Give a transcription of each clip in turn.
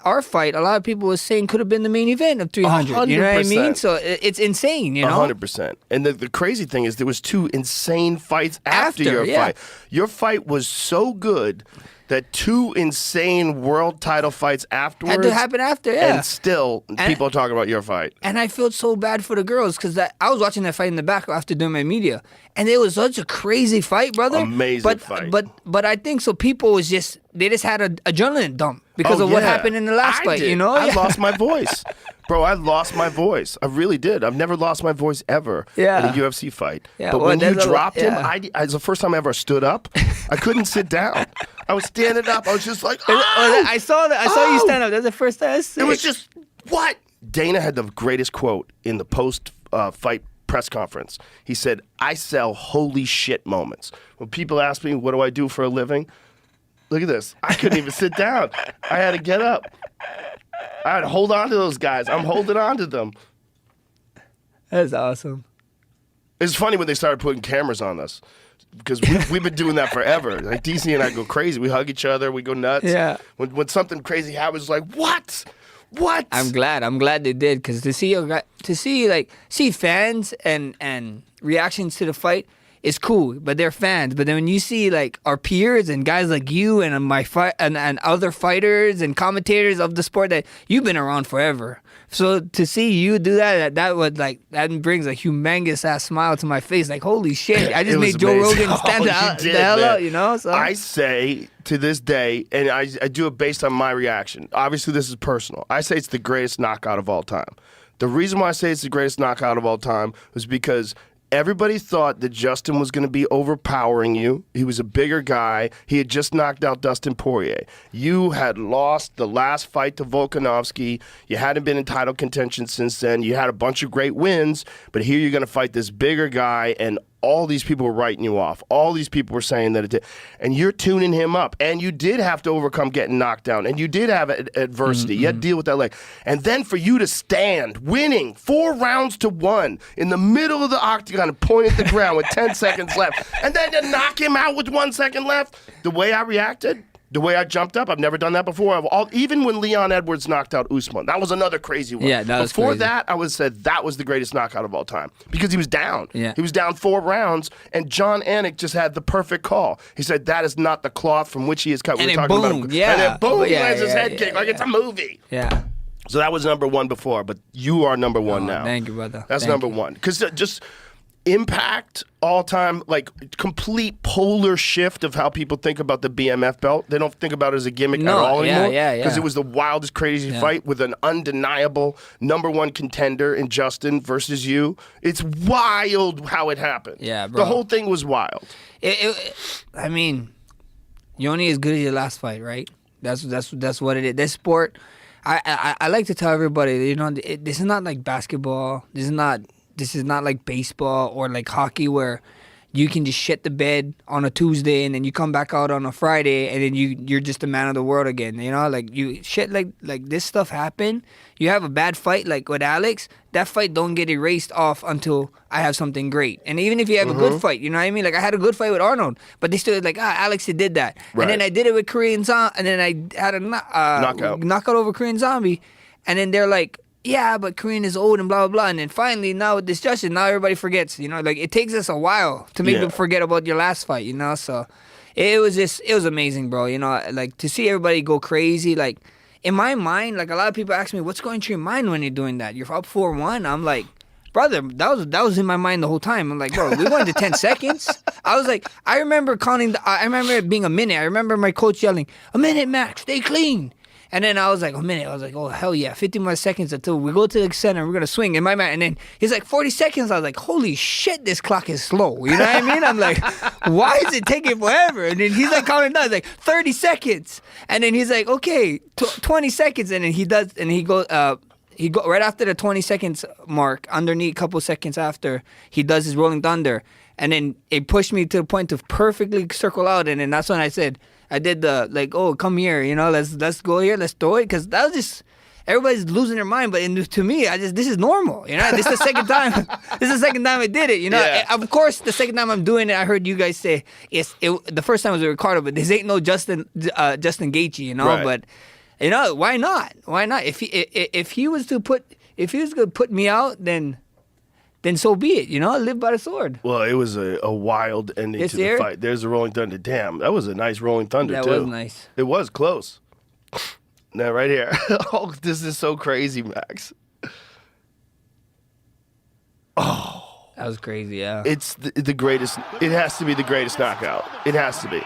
our fight, a lot of people were saying could have been the main event of 300. You know what I mean? So it's insane, you know? 100%. And the crazy thing is there was 2 insane fights after your fight. Your fight was so good that 2 insane world title fights afterwards had to happen after, yeah. And still, people are talking about your fight. And I felt so bad for the girls because I was watching that fight in the back after doing my media, and it was such a crazy fight, brother. Amazing fight. But I think so. People was just they just had an adrenaline dump because of what happened in the last fight. Did. You know, I lost my voice. Bro, I lost my voice. I really did. I've never lost my voice ever in a UFC fight. Yeah, but when you dropped him, it's the first time I ever stood up. I couldn't sit down. I was standing up. I was just like, oh! I saw you stand up. That's the first time I see it. Was just, what? Dana had the greatest quote in the post-fight press conference. He said, I sell holy shit moments. When people ask me, what do I do for a living? Look at this. I couldn't even sit down. I had to get up. I had to hold on to those guys. I'm holding on to them. That's awesome. It's funny when they started putting cameras on us because we've been doing that forever. Like DC and I go crazy. We hug each other. We go nuts. Yeah. When something crazy happens, it's like, what? What? I'm glad they did because to see fans and reactions to the fight is cool, but they're fans. But then when you see like our peers and guys like you and my fight and other fighters and commentators of the sport that you've been around forever, so to see you do that that brings a humongous ass smile to my face. Like holy shit, I just made Joe Rogan stand the hell out, you know. So I say to this day, and I do it based on my reaction. Obviously, this is personal. I say it's the greatest knockout of all time. The reason why I say it's the greatest knockout of all time was because everybody thought that Justin was going to be overpowering you. He was a bigger guy. He had just knocked out Dustin Poirier. You had lost the last fight to Volkanovski. You hadn't been in title contention since then. You had a bunch of great wins, but here you're going to fight this bigger guy, and all these people were writing you off. All these people were saying that it did. And you're tuning him up. And you did have to overcome getting knocked down. And you did have adversity. You had to deal with that leg. And then for you to stand, winning 4 rounds to 1 in the middle of the octagon and point at the ground with 10 seconds left. And then to knock him out with 1 second left. The way I reacted, the way I jumped up, I've never done that before. Even when Leon Edwards knocked out Usman, that was another crazy one. Yeah, that was Before crazy. that, I would have said that was the greatest knockout of all time because he was down. Yeah. He was down 4 rounds, and John Anik just had the perfect call. He said, that is not the cloth from which he is cut. And we then were talking boom, about yeah. And then boom, he lands his head yeah, kick like it's a movie. Yeah. So that was number 1 before, but you are number 1 now. Thank you, brother. That's Thank number you. 1. Because just impact, all-time, like complete polar shift of how people think about the BMF belt. They don't think about it as a gimmick at all anymore. Because it was the wildest, crazy fight with an undeniable number 1 contender in Justin versus you. It's wild how it happened. Yeah, bro. The whole thing was wild. I mean, you're only as good as your last fight, right? That's what it is. This sport, I like to tell everybody, you know, this is not like basketball. This is not like baseball or like hockey where you can just shit the bed on a Tuesday and then you come back out on a Friday and then you're just the man of the world again. You know, like you shit like this stuff happen. You have a bad fight like with Alex, that fight don't get erased off until I have something great. And even if you have a good fight, you know what I mean? Like I had a good fight with Arnold, but they still like, Alex did that. Right. And then I did it with Korean Zombie, and then I had a knockout over Korean Zombie, and then they're like, yeah, but Korean is old and blah, blah, blah. And then finally, now with this Justin, now everybody forgets, you know? Like, it takes us a while to make them forget about your last fight, you know? So, it was amazing, bro, you know? Like, to see everybody go crazy, like, in my mind, like, a lot of people ask me, what's going through your mind when you're doing that? You're up 4-1. I'm like, brother, that was in my mind the whole time. I'm like, bro, we went to 10 seconds. I was like, I remember it being a minute. I remember my coach yelling, a minute, Max, stay clean. And then I was like, a minute. I was like, oh, hell yeah, 50 more seconds until we go to the center. We're going to swing. And then he's like, 40 seconds. I was like, holy shit, this clock is slow. You know what I mean? I'm like, why is it taking forever? And then he's like counting down. He's like, 30 seconds. And then he's like, okay, 20 seconds. And then he goes right after the 20 seconds mark, underneath a couple seconds after, he does his rolling thunder. And then it pushed me to the point to perfectly circle out. And then that's when I said, I did the, like, oh, come here, you know, let's go here, let's throw it. Because that was just, everybody's losing their mind. But to me, this is normal, you know. This is the second time. This is the second time I did it, you know. Yeah. Of course, the second time I'm doing it, I heard you guys say, the first time was with Ricardo, but this ain't no Justin Gaethje, you know. Right. But You know, why not? Why not? If he was going to put me out, then so be it. You know, I live by the sword. Well, it was a wild ending to the fight. There's a Rolling Thunder. Damn, that was a nice Rolling Thunder, too. That was nice. It was close. Now, right here. Oh, this is so crazy, Max. Oh. That was crazy, yeah. It's the greatest. It has to be the greatest knockout. It has to be.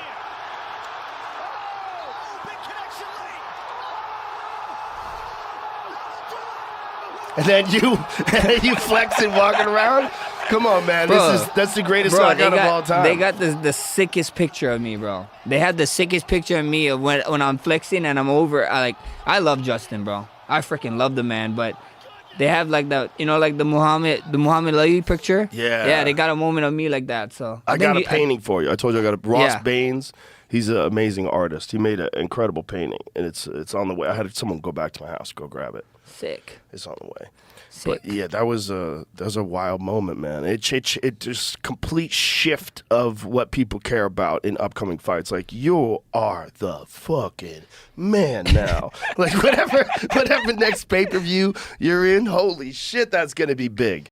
And then you flexing, walking around. Come on, man. Bro, That's the greatest knockout of all time. They got the sickest picture of me, bro. They have the sickest picture of me of when I'm flexing and I'm over. I love Justin, bro. I freaking love the man, but they have like the Muhammad Ali picture. Yeah. Yeah, they got a moment of me like that. So I got a painting for you. I told you I got a Ross Baines. He's an amazing artist. He made an incredible painting, and it's on the way. I had someone go back to my house, go grab it. Sick. It's on the way. Sick. But yeah, that was a wild moment, man. It just complete shift of what people care about in upcoming fights. Like, you are the fucking man now. Like whatever next pay-per-view you're in, holy shit, that's gonna be big.